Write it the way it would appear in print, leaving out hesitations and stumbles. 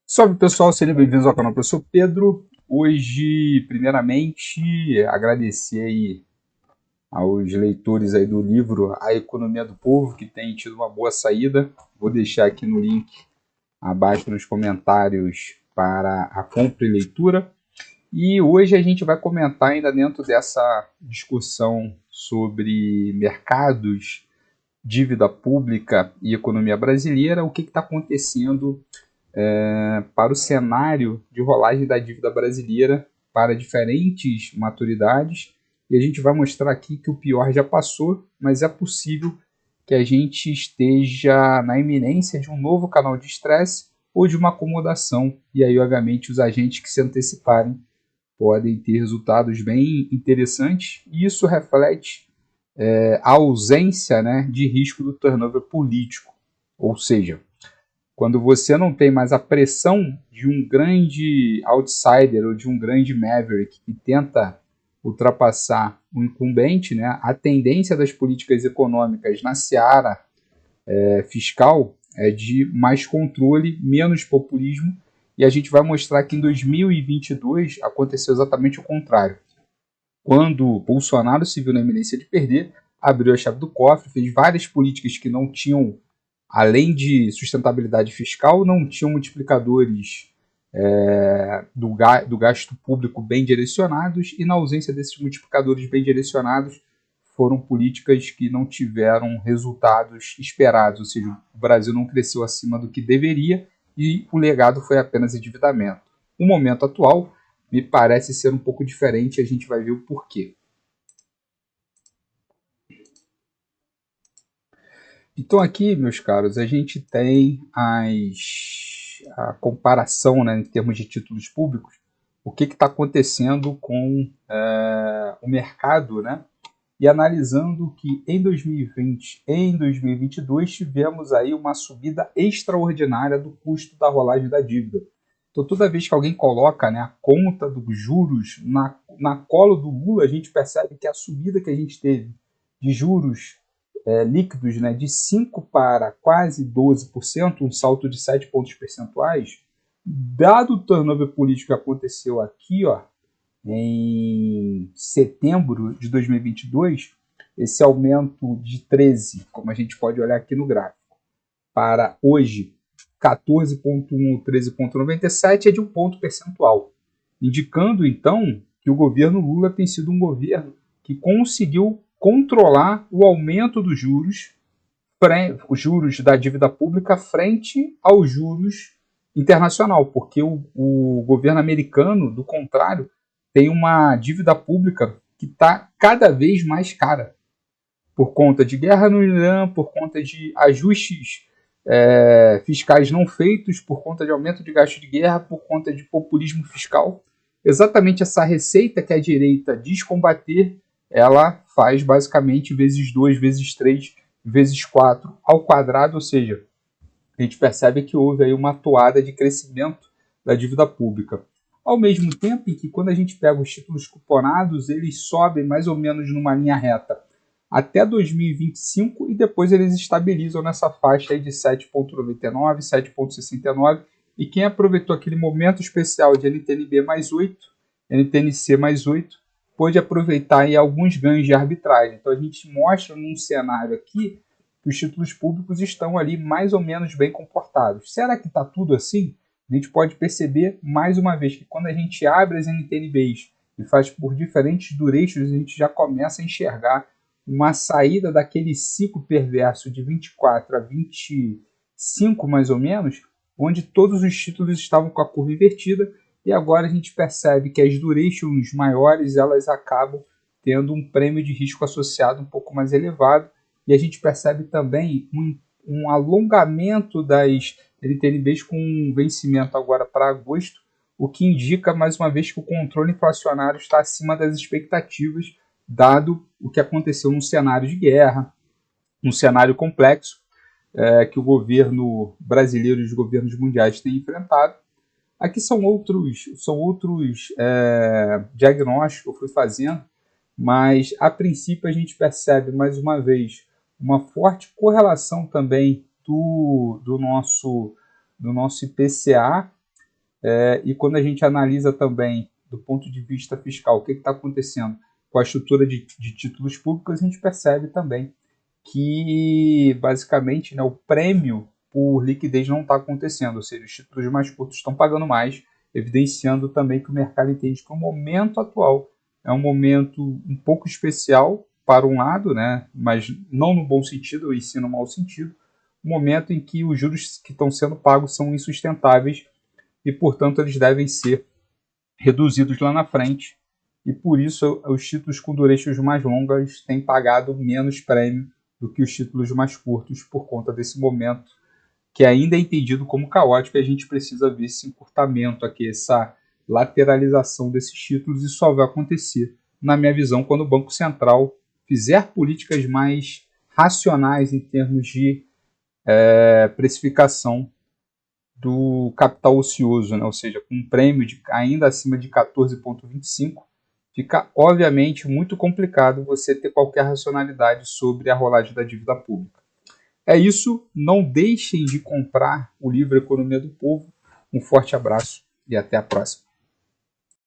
Salve pessoal, sejam bem-vindos ao canal Professor Pedro. Hoje, primeiramente, agradecer aí aos leitores aí do livro A Economia do Povo, que tem tido uma boa saída. Vou deixar aqui no link abaixo nos comentários para a compra e leitura. E hoje a gente vai comentar ainda dentro dessa discussão sobre mercados, dívida pública e economia brasileira, o que está acontecendo para o cenário de rolagem da dívida brasileira para diferentes maturidades. E a gente vai mostrar aqui que o pior já passou, mas é possível que a gente esteja na iminência de um novo canal de estresse ou de uma acomodação. E aí, obviamente, os agentes que se anteciparem podem ter resultados bem interessantes. E isso reflete a ausência, né, de risco do turnover político. Ou seja, quando você não tem mais a pressão de um grande outsider ou de um grande maverick que tenta ultrapassar o incumbente, né, a tendência das políticas econômicas na seara fiscal é de mais controle, menos populismo, e a gente vai mostrar que em 2022 aconteceu exatamente o contrário. Quando Bolsonaro se viu na iminência de perder, abriu a chave do cofre, fez várias políticas que não tinham, além de sustentabilidade fiscal, não tinham multiplicadores do gasto público bem direcionados, e na ausência desses multiplicadores bem direcionados, foram políticas que não tiveram resultados esperados, ou seja, o Brasil não cresceu acima do que deveria e o legado foi apenas endividamento. O momento atual me parece ser um pouco diferente e a gente vai ver o porquê. Então aqui, meus caros, a gente tem a comparação, né, em termos de títulos públicos, o que está acontecendo com o mercado, né, e analisando que em 2020 e em 2022 tivemos aí uma subida extraordinária do custo da rolagem da dívida. Então toda vez que alguém coloca, né, a conta dos juros na colo do Lula, a gente percebe que a subida que a gente teve de juros líquidos, né, de 5 para quase 12%, um salto de 7 pontos percentuais, dado o turnover político que aconteceu aqui, ó, em setembro de 2022, esse aumento de 13, como a gente pode olhar aqui no gráfico, para hoje 14,1 ou 13,97 é de um ponto percentual, indicando então que o governo Lula tem sido um governo que conseguiu controlar o aumento dos juros, os juros da dívida pública frente aos juros internacional, porque o governo americano, do contrário, tem uma dívida pública que está cada vez mais cara, por conta de guerra no Irã, por conta de ajustes fiscais não feitos, por conta de aumento de gasto de guerra, por conta de populismo fiscal. Exatamente essa receita que a direita diz combater, ela faz basicamente vezes 2, vezes 3, vezes 4 ao quadrado, ou seja, a gente percebe que houve aí uma toada de crescimento da dívida pública. Ao mesmo tempo em que, quando a gente pega os títulos cuponados, eles sobem mais ou menos numa linha reta até 2025 e depois eles estabilizam nessa faixa aí de 7,99, 7,69. E quem aproveitou aquele momento especial de NTNB mais 8, NTNC mais 8, pôde aproveitar aí alguns ganhos de arbitragem. Então a gente mostra num cenário aqui que os títulos públicos estão ali mais ou menos bem comportados. Será que está tudo assim? A gente pode perceber mais uma vez que quando a gente abre as NTNBs e faz por diferentes durechos, a gente já começa a enxergar uma saída daquele ciclo perverso de 24 a 25 mais ou menos, onde todos os títulos estavam com a curva invertida, e agora a gente percebe que as durations maiores elas acabam tendo um prêmio de risco associado um pouco mais elevado, e a gente percebe também um alongamento das LTNBs com um vencimento agora para agosto, o que indica mais uma vez que o controle inflacionário está acima das expectativas, dado o que aconteceu num cenário de guerra, num cenário complexo que o governo brasileiro e os governos mundiais têm enfrentado. Aqui são outros diagnósticos que eu fui fazendo, mas a princípio a gente percebe mais uma vez uma forte correlação também do nosso IPCA E quando a gente analisa também do ponto de vista fiscal o que está acontecendo com a estrutura de títulos públicos, a gente percebe também que basicamente, né, o prêmio por liquidez não está acontecendo, ou seja, os títulos mais curtos estão pagando mais, evidenciando também que o mercado entende que o momento atual é um momento um pouco especial para um lado, né, mas não no bom sentido, e sim no mau sentido, um momento em que os juros que estão sendo pagos são insustentáveis e, portanto, eles devem ser reduzidos lá na frente, e por isso os títulos com durations mais longas têm pagado menos prêmio do que os títulos mais curtos por conta desse momento que ainda é entendido como caótico, e a gente precisa ver esse encurtamento aqui, essa lateralização desses títulos, e só vai acontecer, na minha visão, quando o Banco Central fizer políticas mais racionais em termos de precificação do capital ocioso, né? Ou seja, com um prêmio ainda acima de 14,25, fica obviamente muito complicado você ter qualquer racionalidade sobre a rolagem da dívida pública. É isso, não deixem de comprar o livro Economia do Povo. Um forte abraço e até a próxima.